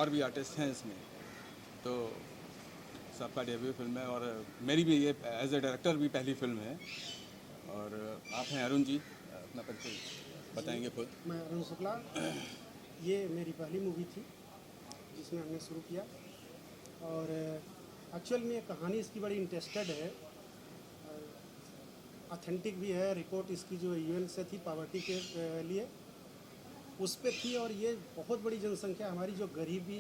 और भी आर्टिस्ट हैं इसमें। तो सबका डेब्यू फिल्म है और मेरी भी ये एज ए डायरेक्टर भी पहली फिल्म है। और आप हैं अरुण जी, अपना परिचय बताएंगे खुद। मैं अरुण शुक्ला। ये मेरी पहली मूवी थी जिसमें हमने शुरू किया और एक्चुअल में कहानी इसकी बड़ी इंटरेस्टेड है, ऑथेंटिक भी है। रिपोर्ट इसकी जो यूएन से थी पॉवर्टी के लिए उस पे थी और ये बहुत बड़ी जनसंख्या हमारी जो गरीबी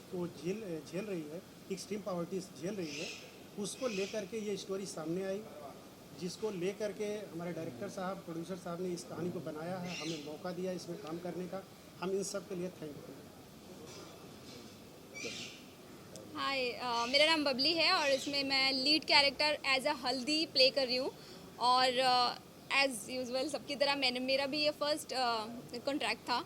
को झेल रही है, एक्सट्रीम पॉवर्टी झेल रही है, उसको लेकर के ये स्टोरी सामने आई, जिसको लेकर के हमारे डायरेक्टर साहब, प्रोड्यूसर साहब ने इस कहानी को बनाया है, हमें मौका दिया इसमें काम करने का। हम इन सब के लिए थैंकफुल हैं। हाय, मेरा नाम बबली है और इसमें मैं लीड कैरेक्टर एज अ हल्दी प्ले कर रही हूँ। और एज़ यूजुअल सबकी तरह मेरा भी ये फर्स्ट कॉन्ट्रैक्ट था।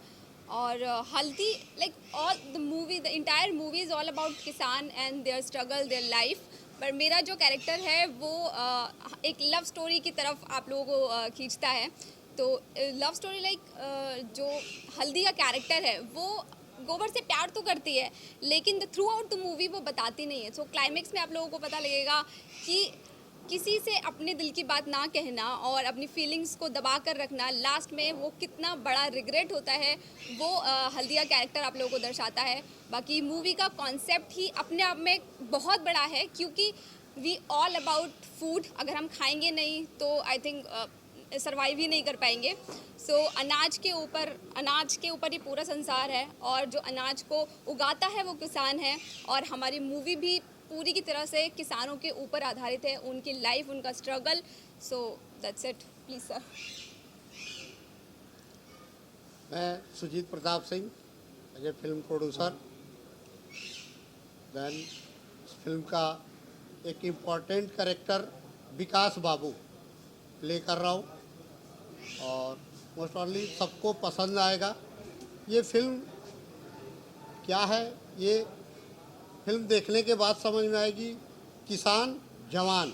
और Haldi like all the movie, the entire movie is all about kisan and their struggle, their life. पर मेरा जो कैरेक्टर है वो एक लव स्टोरी की तरफ आप लोगों को खींचता है। तो लव स्टोरी लाइक जो हल्दी का कैरेक्टर है वो गोबर से प्यार तो करती है, लेकिन थ्रू आउट द मूवी वो बताती नहीं है। सो क्लाइमेक्स में आप लोगों को पता लगेगा कि किसी से अपने दिल की बात ना कहना और अपनी फीलिंग्स को दबा कर रखना, लास्ट में वो कितना बड़ा रिग्रेट होता है, वो हल्दिया कैरेक्टर आप लोगों को दर्शाता है। बाकी मूवी का कॉन्सेप्ट ही अपने आप में बहुत बड़ा है, क्योंकि वी ऑल अबाउट फूड। अगर हम खाएंगे नहीं तो आई थिंक सर्वाइव ही नहीं कर पाएंगे। सो अनाज के ऊपर ही पूरा संसार है और जो अनाज को उगाता है वो किसान है। और हमारी मूवी भी पूरी की तरह से किसानों के ऊपर आधारित है, उनकी लाइफ, उनका struggle. So that's it, please sir. मैं Sujeet Pratap Singh as a film producer. Then इस फिल्म का एक important character Vikas Babu play कर रहा हूँ और मोस्ट ऑनली सबको पसंद आएगा। ये फिल्म क्या है, ये फिल्म देखने के बाद समझ में आएगी। किसान, जवान,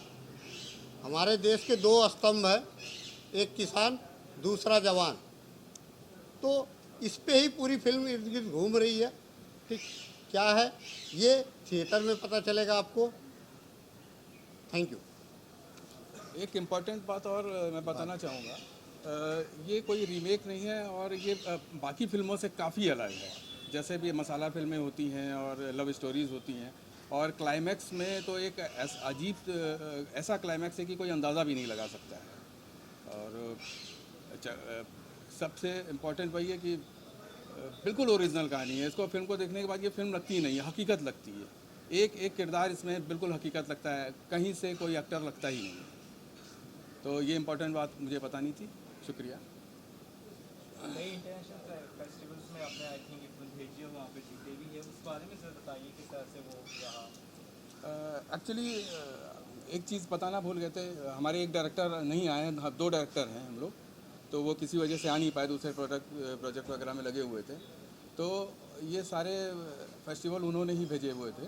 हमारे देश के दो स्तंभ है, एक किसान, दूसरा जवान। तो इस पे ही पूरी फिल्म इर्द गिर्द घूम रही है। ठीक क्या है ये थिएटर में पता चलेगा आपको। Thank you. एक इम्पॉर्टेंट बात और मैं बताना चाहूँगा, ये कोई रीमेक नहीं है और ये बाकी फिल्मों से काफ़ी अलग है। जैसे भी मसाला फिल्में होती हैं और लव स्टोरीज़ होती हैं, और क्लाइमैक्स में तो एक अजीब ऐसा क्लाइमैक्स है कि कोई अंदाज़ा भी नहीं लगा सकता है। और सबसे इम्पॉर्टेंट वही है कि बिल्कुल ओरिजिनल कहानी है। इसको फिल्म को देखने के बाद ये फिल्म लगती ही नहीं है, हकीकत लगती है। एक एक किरदार इसमें बिल्कुल हकीकत लगता है, कहीं से कोई एक्टर लगता ही नहीं। तो ये इम्पोर्टेंट बात मुझे पता नहीं थी। शुक्रिया। कई इंटरनेशनल फेस्टिवल्स में आपने आई थिंक एक फिल्म भेजी है, वहाँ पे जीते भी है, उस बारे में सर बताइए किस तरह से वो रहा। एक्चुअली एक चीज़ बताना भूल गए थे, हमारे एक डायरेक्टर नहीं आए हैं, दो डायरेक्टर हैं हम लोग, तो वो किसी वजह से आ नहीं पाए, दूसरे प्रोजेक्ट वगैरह में लगे हुए थे। तो ये सारे फेस्टिवल उन्होंने ही भेजे हुए थे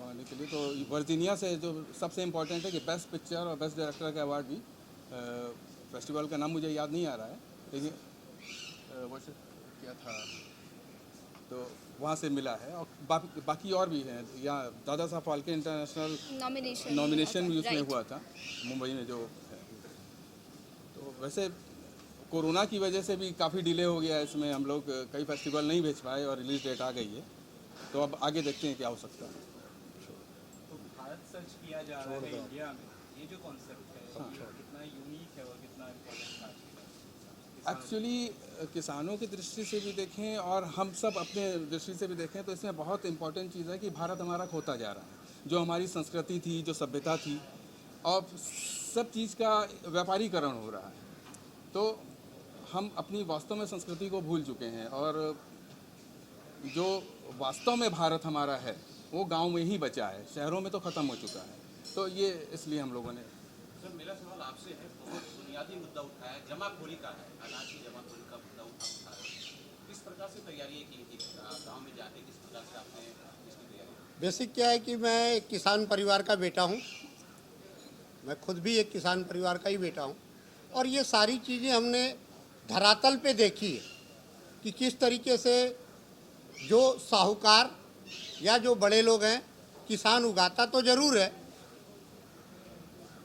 आने के लिए। तो वर्जीनिया से जो सबसे इम्पोर्टेंट है कि बेस्ट पिक्चर और बेस्ट डायरेक्टर का अवार्ड भी, फेस्टिवल का नाम मुझे याद नहीं आ रहा है, लेकिन वो क्या था, तो वहाँ से मिला है। और बाकी और भी हैं, यहाँ दादा साहब फाल्के इंटरनेशनल नॉमिनेशन भी उसमें हुआ था मुंबई में जो है। तो वैसे कोरोना की वजह से भी काफ़ी डिले हो गया है इसमें, हम लोग कई फेस्टिवल नहीं भेज पाए और रिलीज डेट आ गई है। तो अब आगे देखते हैं क्या हो सकता है। तो भारत सर्च किया जा रहा है इंडिया में, ये जो कॉन्सेप्ट है ये कितना यूनिक है और कितना इम्पोर्टेंट है एक्चुअली किसानों की दृष्टि से भी देखें और हम सब अपने दृष्टि से भी देखें तो इसमें बहुत इम्पोर्टेंट चीज़ है कि भारत हमारा खोता जा रहा है। जो हमारी संस्कृति थी, जो सभ्यता थी, और सब चीज़ का व्यापारीकरण हो रहा है। तो हम अपनी वास्तव में संस्कृति को भूल चुके हैं और जो वास्तव में भारत हमारा है वो गांव में ही बचा है, शहरों में तो ख़त्म हो चुका है। तो ये इसलिए हम लोगों ने। सर मेरा सवाल आपसे है, बहुत बुनियादी मुद्दा उठाया, जमाखोरी का है, अनाज की जमाखोरी का मुद्दा उठा रहे हैं। किस प्रकार से तैयारी की थी गाँव में जाके, किस प्रकार से आपने इसकी तैयारी? बेसिक क्या है कि मैं एक किसान परिवार का बेटा हूँ, मैं खुद भी एक किसान परिवार का ही बेटा हूँ। और ये सारी चीज़ें हमने धरातल पे देखी है कि किस तरीके से जो साहूकार या जो बड़े लोग हैं, किसान उगाता तो ज़रूर है,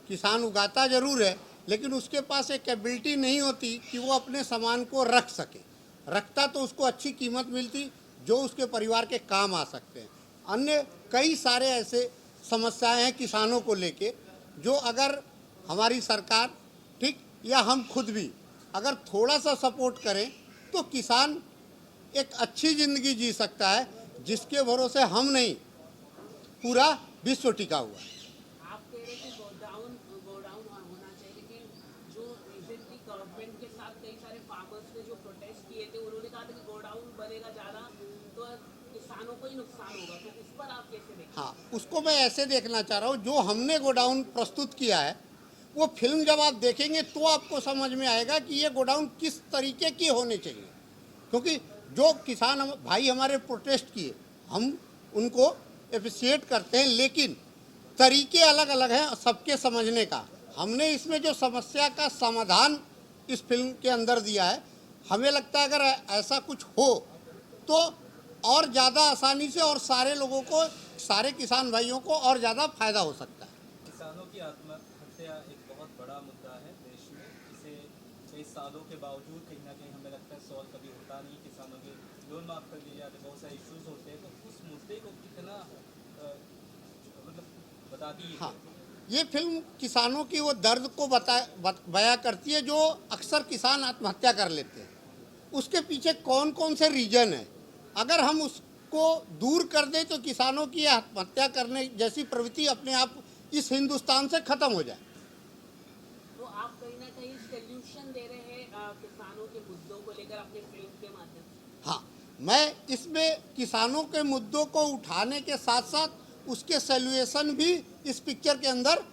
किसान उगाता ज़रूर है, लेकिन उसके पास एक एबिलिटी नहीं होती कि वो अपने सामान को रख सके। रखता तो उसको अच्छी कीमत मिलती जो उसके परिवार के काम आ सकते हैं। अन्य कई सारे ऐसे समस्याएं हैं किसानों को लेके, जो अगर हमारी सरकार ठीक या हम खुद भी अगर थोड़ा सा सपोर्ट करें तो किसान एक अच्छी ज़िंदगी जी सकता है, जिसके भरोसे हम नहीं, पूरा विश्व टिका हुआ है। आप कह रहे थे गोडाउन होना चाहिए, लेकिन जो रिसेंटली गवर्नमेंट के साथ कई सारे फार्मर्स ने जो प्रोटेस्ट किए थे, उन्होंने कहा था कि गोडाउन बनेगा ज़्यादा तो किसानों को ही नुकसान होगा, तो उस पर आप कैसे देखते हैं? हाँ, उसको मैं ऐसे देखना चाह रहा हूँ, जो हमने गोडाउन प्रस्तुत किया है वो फिल्म जब आप देखेंगे तो आपको समझ में आएगा कि ये गोडाउन किस तरीके की होने चाहिए। क्योंकि जो किसान भाई हमारे प्रोटेस्ट किए, हम उनको अप्रिशिएट करते हैं, लेकिन तरीके अलग अलग हैं सबके समझने का। हमने इसमें जो समस्या का समाधान इस फिल्म के अंदर दिया है, हमें लगता है अगर ऐसा कुछ हो तो और ज़्यादा आसानी से और सारे लोगों को, सारे किसान भाइयों को और ज़्यादा फायदा हो सकता है। किसानों की आत्महत्या एक बहुत बड़ा मुद्दा है देश में, जिसे कई सालों के बावजूद कहीं ना कहीं हमें लगता है सॉल्व कभी होता नहीं। किसानों के लोन माफ कर दिए जाते, बहुत सारे इश्यूज होते हैं, तो उस मुद्दे को कितना मतलब बताती है? हाँ, ये फिल्म किसानों की वो दर्द को बयां करती है जो अक्सर किसान आत्महत्या कर लेते हैं। उसके पीछे कौन कौन से रीजन है, अगर हम उसको दूर कर दें तो किसानों की आत्महत्या करने जैसी प्रवृत्ति अपने आप इस हिंदुस्तान से खत्म हो जाए। तो आप कहीं ना कहीं सोल्यूशन दे रहे हैं किसानों के मुद्दों को लेकर अपने फिल्म के माध्यम से। हाँ, मैं इसमें किसानों के मुद्दों को उठाने के साथ साथ उसके सॉल्यूशन भी इस पिक्चर के अंदर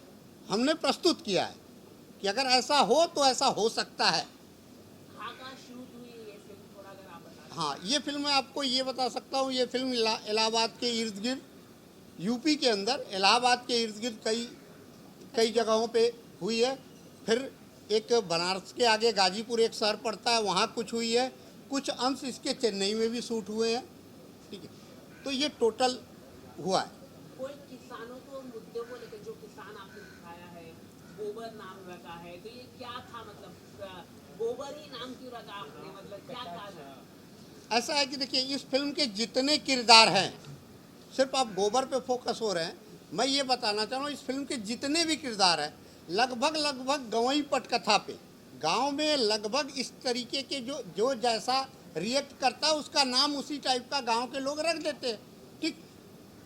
हमने प्रस्तुत किया है कि अगर ऐसा हो तो ऐसा हो सकता है। कहाँ शूट हुई है ये फिल्म, थोड़ा अगर आप बता दें। हाँ, ये फिल्म मैं आपको ये बता सकता हूँ, ये फिल्म इलाहाबाद के इर्द गिर्द, यूपी के अंदर इलाहाबाद के इर्द गिर्द कई जगहों पे हुई है। फिर एक बनारस के आगे गाजीपुर एक शहर पड़ता है, वहाँ कुछ हुई है। कुछ अंश इसके चेन्नई में भी शूट हुए हैं। ठीक है, तो ये टोटल हुआ है। कोई किसानों को मुद्दों को लेकर जो किसान आपने दिखाया है, गोबर नाम रखा है, तो ये क्या था? मतलब गोबर ही नाम क्यों रखा आपने, मतलब क्या था? ऐसा है कि देखिए, इस फिल्म के जितने किरदार हैं, सिर्फ आप गोबर पे फोकस हो रहे हैं, मैं ये बताना चाह रहा हूँ इस फिल्म के जितने भी किरदार हैं लगभग गंवई पटकथा पे, गांव में लगभग इस तरीके के जो जैसा रिएक्ट करता है उसका नाम उसी टाइप का गांव के लोग रख देते हैं। ठीक,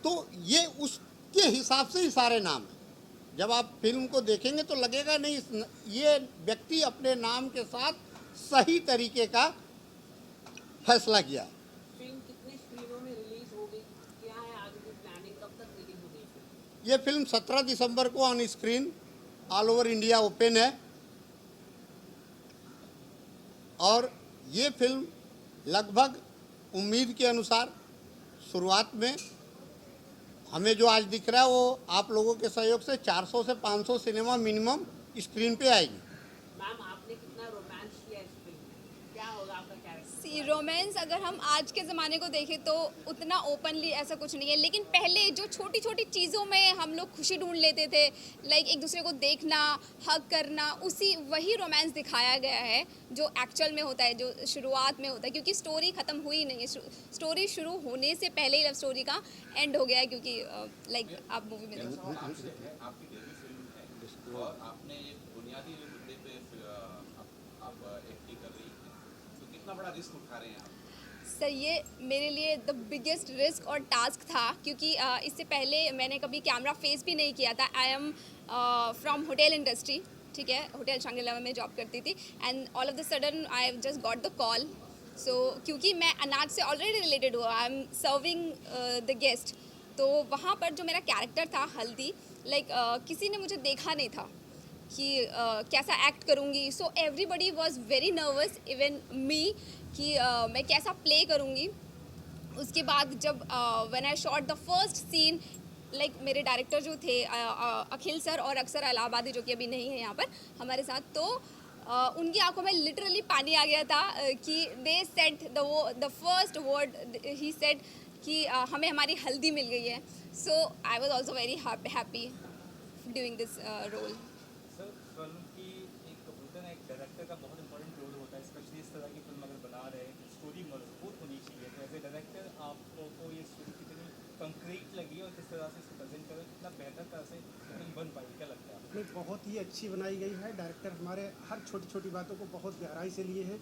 तो ये उसके हिसाब से ही सारे नाम हैं। जब आप फिल्म को देखेंगे तो लगेगा नहीं, ये व्यक्ति अपने नाम के साथ सही तरीके का फैसला किया। फिल्म कितनी स्क्रीनों में रिलीज हो गई, क्या है आगे की प्लानिंग, कब तक रिलीज होगी? ये फिल्म 17 दिसंबर को on screen all over India open है। और ये फिल्म लगभग उम्मीद के अनुसार शुरुआत में हमें जो आज दिख रहा है वो आप लोगों के सहयोग से 400 से 500 सिनेमा मिनिमम स्क्रीन पे आएगी। मैम आपने कितना रोमांस किया इस फिल्म में, क्या होगा आपका कैरेक्टर? सी रोमांस अगर हम आज के ज़माने को देखें तो उतना ओपनली ऐसा कुछ नहीं है, लेकिन पहले जो छोटी छोटी चीज़ों में हम लोग खुशी ढूंढ लेते थे, लाइक एक दूसरे को देखना, हग करना, वही रोमांस दिखाया गया है जो एक्चुअल में होता है, जो शुरुआत में होता है। क्योंकि स्टोरी ख़त्म हुई नहीं है, स्टोरी शुरू होने से पहले ही लव स्टोरी का एंड हो गया है। क्योंकि लाइक आप मूवी में देखो, आपकी डेब्यू फिल्म है और आपने एक बुनियादी मुद्दे पे आप एक्टिंग कर रही हैं, तो कितना बड़ा रिस्क उठा रहे हैं आप? सर ये मेरे लिए द बिगेस्ट रिस्क और टास्क था, क्योंकि इससे पहले मैंने कभी कैमरा फेस भी नहीं किया था। I am from hotel industry, ठीक है, होटल शांग्री-ला में जॉब करती थी, and all of the sudden I just got the call. So क्योंकि मैं अनाज से ऑलरेडी रिलेटेड हुआ, I am serving the guest, तो वहाँ पर जो मेरा कैरेक्टर था हल्दी, लाइक किसी ने मुझे देखा नहीं था कि कैसा एक्ट करूँगी। So everybody was very nervous, even me, कि मैं कैसा प्ले करूँगी। उसके बाद जब when I shot the first scene, like मेरे डायरेक्टर जो थे अखिल सर और अक्सर इलाहाबादी, जो कि अभी नहीं है यहाँ पर हमारे साथ, तो उनकी आंखों में लिटरली पानी आ गया था कि they said the first word ही सेड कि हमें हमारी हल्दी मिल गई है. So I was also very happy doing this role. Sir film की एक बोलते हैं ना, एक डायरेक्टर का बहुत इंपॉर्टेंट रोल होता है, स्पेशली इस तरह की फिल्म अगर बना रहे हैं, स्टोरी मजबूत होनी चाहिए. तो एज ए डायरेक्टर आपको ये स्टोरी कितनी कंक्रीट लगी और किस तरह से इसको प्रेजेंट करें, कितना बेहतर तरह से फिल्म बन पाई, क्या लगता है आपको? नहीं, बहुत ही अच्छी बनाई गई है. डायरेक्टर हमारे हर छोटी छोटी बातों को बहुत गहराई से लिए हैं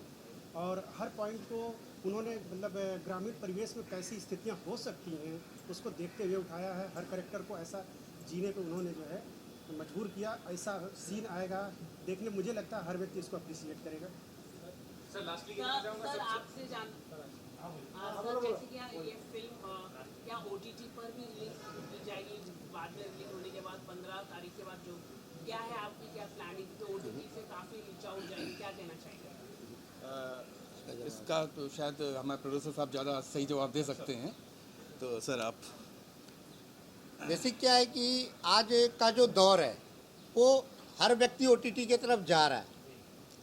और हर पॉइंट को उन्होंने मतलब ग्रामीण परिवेश में कैसी स्थितियां हो सकती हैं उसको देखते हुए उठाया है. हर करेक्टर को ऐसा जीने को उन्होंने जो है मजबूर किया. ऐसा सीन आएगा देखने, मुझे लगता है हर व्यक्ति इसको अप्रिशिएट करेगा. सर लास्टली सर आपसे जान सर जैसे कि ये फिल्म क्या OTT पर भी रिलीज की जाएगी बाद में, रिलीज होने के बाद 15 तारीख के बाद, जो क्या है आपकी क्या प्लानिंग? तो OTT से काफ़ी रीच आउट जाएगी, क्या कहना चाहिए? इसका तो शायद हमारे प्रोड्यूसर साहब ज़्यादा सही जवाब दे सकते हैं. तो सर आप. बेसिक क्या है कि आज का जो दौर है वो हर व्यक्ति OTT की तरफ जा रहा है.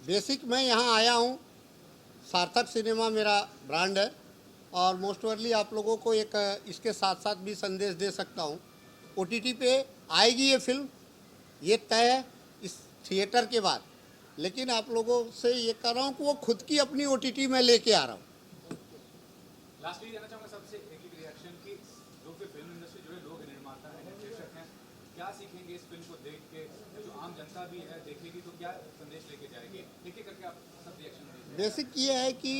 बेसिक मैं यहाँ आया हूँ, सार्थक सिनेमा मेरा ब्रांड है और मोस्ट ओवरली आप लोगों को एक इसके साथ साथ भी संदेश दे सकता हूँ. OTT पे आएगी ये फिल्म, ये तय है इस थिएटर के बाद. लेकिन आप लोगों से ये कर रहा हूँ कि वो खुद की अपनी OTT में लेके आ रहा हूँ. लास्टली कहना चाहूँगा सबसे एक रिएक्शन की, जो भी फिल्म इंडस्ट्री जो है, लोग निर्माता हैं, निर्देशक हैं, क्या सीखेंगे इस फिल्म को देख के? जो आम जनता भी है देखेगी तो क्या संदेश लेके जाएगी? एक एक करके आप सब रिएक्शन दीजिए. बेसिक ये है कि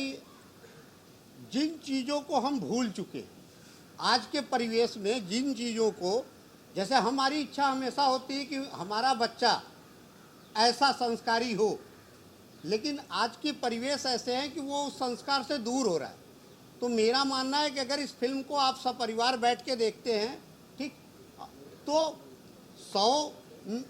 जिन चीज़ों को हम भूल चुके आज के परिवेश में, जिन चीज़ों को, जैसे हमारी इच्छा हमेशा होती है कि हमारा बच्चा ऐसा संस्कारी हो, लेकिन आज के परिवेश ऐसे हैं कि वो उस संस्कार से दूर हो रहा है. तो मेरा मानना है कि अगर इस फिल्म को आप सब परिवार बैठ के देखते हैं, ठीक, तो 100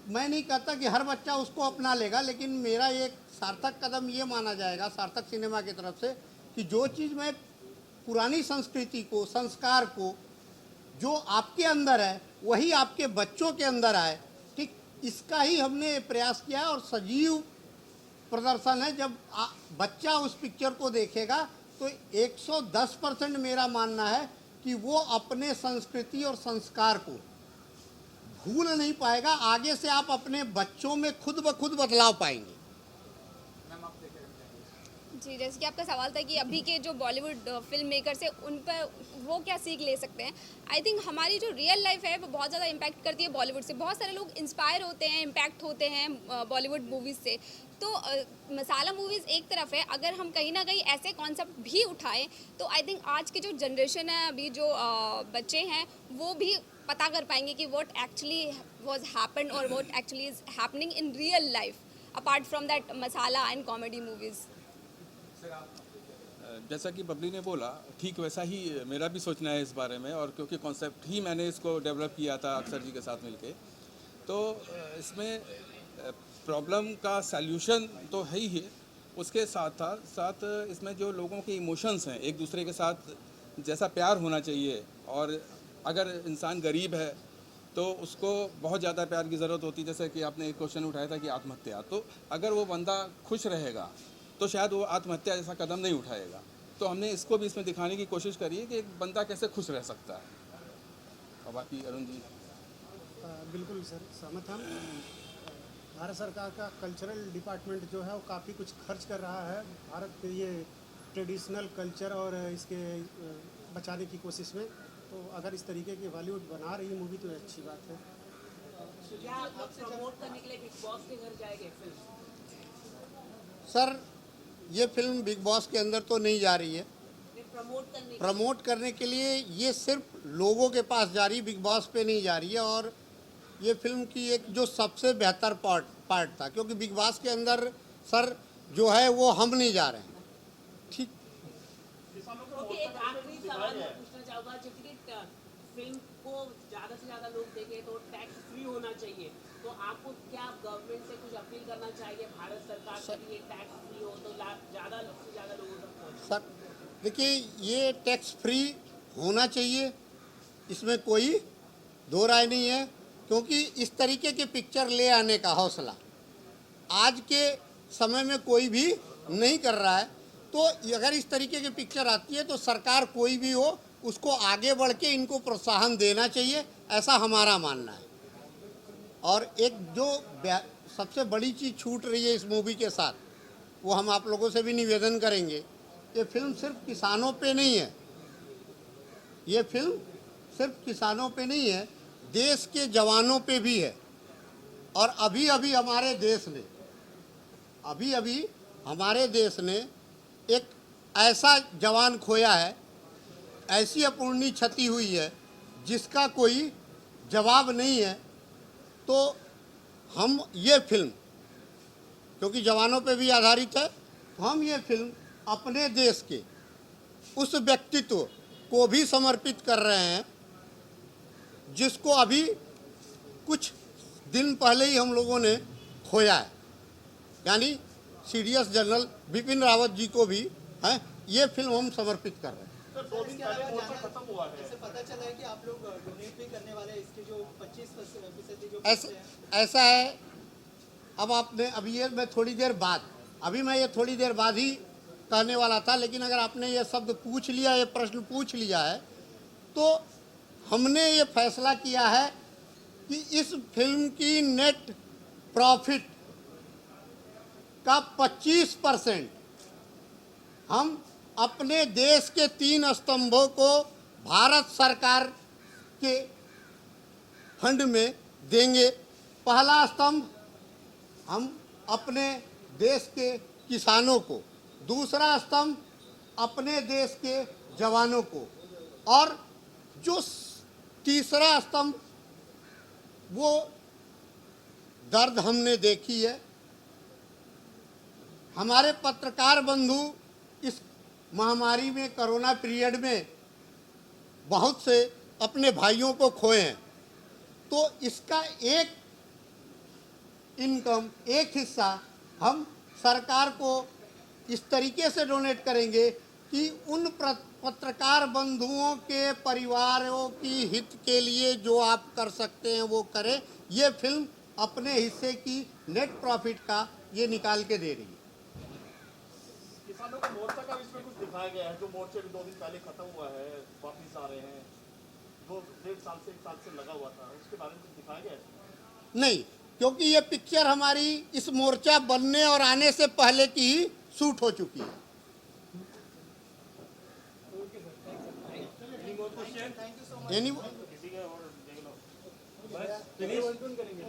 मैं नहीं कहता कि हर बच्चा उसको अपना लेगा, लेकिन मेरा एक सार्थक कदम ये माना जाएगा सार्थक सिनेमा की तरफ से कि जो चीज़ मैं पुरानी संस्कृति को, संस्कार को, जो आपके अंदर है वही आपके बच्चों के अंदर आए, ठीक, इसका ही हमने प्रयास किया. और सजीव प्रदर्शन है. जब बच्चा उस पिक्चर को देखेगा तो 110% मेरा मानना है कि वो अपने संस्कृति और संस्कार को भूल नहीं पाएगा. आगे से आप अपने बच्चों में खुद ब खुद बदलाव पाएंगे. जी, जैसे कि आपका सवाल था कि अभी के जो बॉलीवुड फिल्म मेकर्स हैं उन पर वो क्या सीख ले सकते हैं. आई थिंक हमारी जो रियल लाइफ है वो बहुत ज़्यादा इम्पैक्ट करती है बॉलीवुड से. बहुत सारे लोग इंस्पायर होते हैं, इम्पैक्ट होते हैं बॉलीवुड मूवीज़ से. तो मसाला मूवीज़ एक तरफ है, अगर हम कहीं ना कहीं ऐसे कॉन्सेप्ट भी उठाएं तो आई थिंक आज की जो जनरेशन है, अभी जो बच्चे हैं, वो भी पता कर पाएंगे कि व्हाट एक्चुअली वाज हैपेंड और what actually is happening in real life apart from that masala and comedy movies. जैसा कि बबली ने बोला, ठीक वैसा ही मेरा भी सोचना है इस बारे में. और क्योंकि कॉन्सेप्ट ही मैंने इसको डेवलप किया था अक्षर जी के साथ मिलके, तो इसमें प्रॉब्लम का सल्यूशन तो है ही है, उसके साथ साथ इसमें जो लोगों के इमोशंस हैं, एक दूसरे के साथ जैसा प्यार होना चाहिए. और अगर इंसान गरीब है तो उसको बहुत ज़्यादा प्यार की ज़रूरत होती है. जैसे कि आपने एक क्वेश्चन उठाया था कि आत्महत्या, तो अगर वो बंदा खुश रहेगा तो शायद वो आत्महत्या जैसा कदम नहीं उठाएगा. तो हमने इसको भी इसमें दिखाने की कोशिश करी है कि एक बंदा कैसे खुश रह सकता है. और बाकी अरुण जी. बिल्कुल सर, सहमत हम. भारत सरकार का कल्चरल डिपार्टमेंट जो है वो काफ़ी कुछ खर्च कर रहा है भारत के ये ट्रेडिशनल कल्चर और इसके बचाने की कोशिश में. तो अगर इस तरीके की बॉलीवुड बना रही मूवी तो अच्छी बात है. क्या आप प्रमोट करने के लिए बिग बॉस के घर जाएंगे फिल्म? सर, ये फिल्म बिग बॉस के अंदर तो नहीं जा रही है. प्रमोट करने के लिए ये सिर्फ लोगों के पास जा रही है, बिग बॉस पे नहीं जा रही है. और ये फिल्म की एक जो सबसे बेहतर पार्ट था, क्योंकि बिग बॉस के अंदर सर जो है वो हम नहीं जा रहे हैं. ठीक. ओके, एक आखिरी सवाल मैं पूछना चाहूँगा. जैसे कि फिल्म को ज़्यादा से ज़्यादा लोग देखें तो टैक्स फ्री होना चाहिए, तो आपको क्या गवर्नमेंट से कुछ अपील करना चाहिए भारत सरकार से कि ये टैक्स फ्री हो तो ज़्यादा से ज़्यादा लोगों तक पहुँचे? सर देखिए, ये टैक्स फ्री होना चाहिए, इसमें कोई दो राय नहीं है. क्योंकि इस तरीके की पिक्चर ले आने का हौसला आज के समय में कोई भी नहीं कर रहा है. तो अगर इस तरीके की पिक्चर आती है तो सरकार कोई भी हो उसको आगे बढ़ के इनको प्रोत्साहन देना चाहिए, ऐसा हमारा मानना है। और एक जो सबसे बड़ी चीज़ छूट रही है इस मूवी के साथ, वो हम आप लोगों से भी निवेदन करेंगे, ये फिल्म सिर्फ किसानों पे नहीं है, ये फिल्म सिर्फ किसानों पे नहीं है, देश के जवानों पे भी है। और अभी अभी हमारे देश ने एक ऐसा जवान खोया है, ऐसी अपूर्णीय क्षति हुई है जिसका कोई जवाब नहीं है। तो हम ये फिल्म, क्योंकि जवानों पे भी आधारित है, तो हम ये फिल्म अपने देश के उस व्यक्तित्व को भी समर्पित कर रहे हैं जिसको अभी कुछ दिन पहले ही हम लोगों ने खोया है, यानी सीडीएस जनरल बिपिन रावत जी को भी है ये फिल्म हम समर्पित कर रहे हैं। खत्म हुआ है। ऐसे पता चला है कि आप लोग डोनेट भी करने वाले हैं, इसके जो 25% जो ऐसा है। अब आपने अभी ये मैं थोड़ी देर बाद ही कहने वाला था, लेकिन अगर आपने ये शब्द पूछ लिया, ये प्रश्न पूछ लिया है, तो हमने ये फैसला किया है कि इस फिल्म की नेट प्रॉफिट का 25% हम अपने देश के 3 स्तंभों को भारत सरकार के फंड में देंगे। पहला स्तंभ हम अपने देश के किसानों को, दूसरा स्तंभ अपने देश के जवानों को, और जो तीसरा स्तंभ वो दर्द हमने देखी है। हमारे पत्रकार बंधु इस महामारी में, कोरोना पीरियड में बहुत से अपने भाइयों को खोए हैं, तो इसका एक इनकम, एक हिस्सा हम सरकार को इस तरीके से डोनेट करेंगे कि उन पत्रकार बंधुओं के परिवारों की हित के लिए जो आप कर सकते हैं वो करें। ये फिल्म अपने हिस्से की नेट प्रॉफिट का ये निकाल के दे रही है। किसानों का मोर्चा का इसमें कुछ दिखाया गया है, जो मोर्चे 2 दिन पहले खत्म हुआ है, वापिस आ रहे हैं, 1 साल से लगा हुआ था, उसके बारे में कुछ दिखाया गया है? नहीं, क्योंकि ये पिक्चर हमारी इस मोर्चा बनने और आने से पहले की ही शूट हो चुकी है। एनी करेंगे।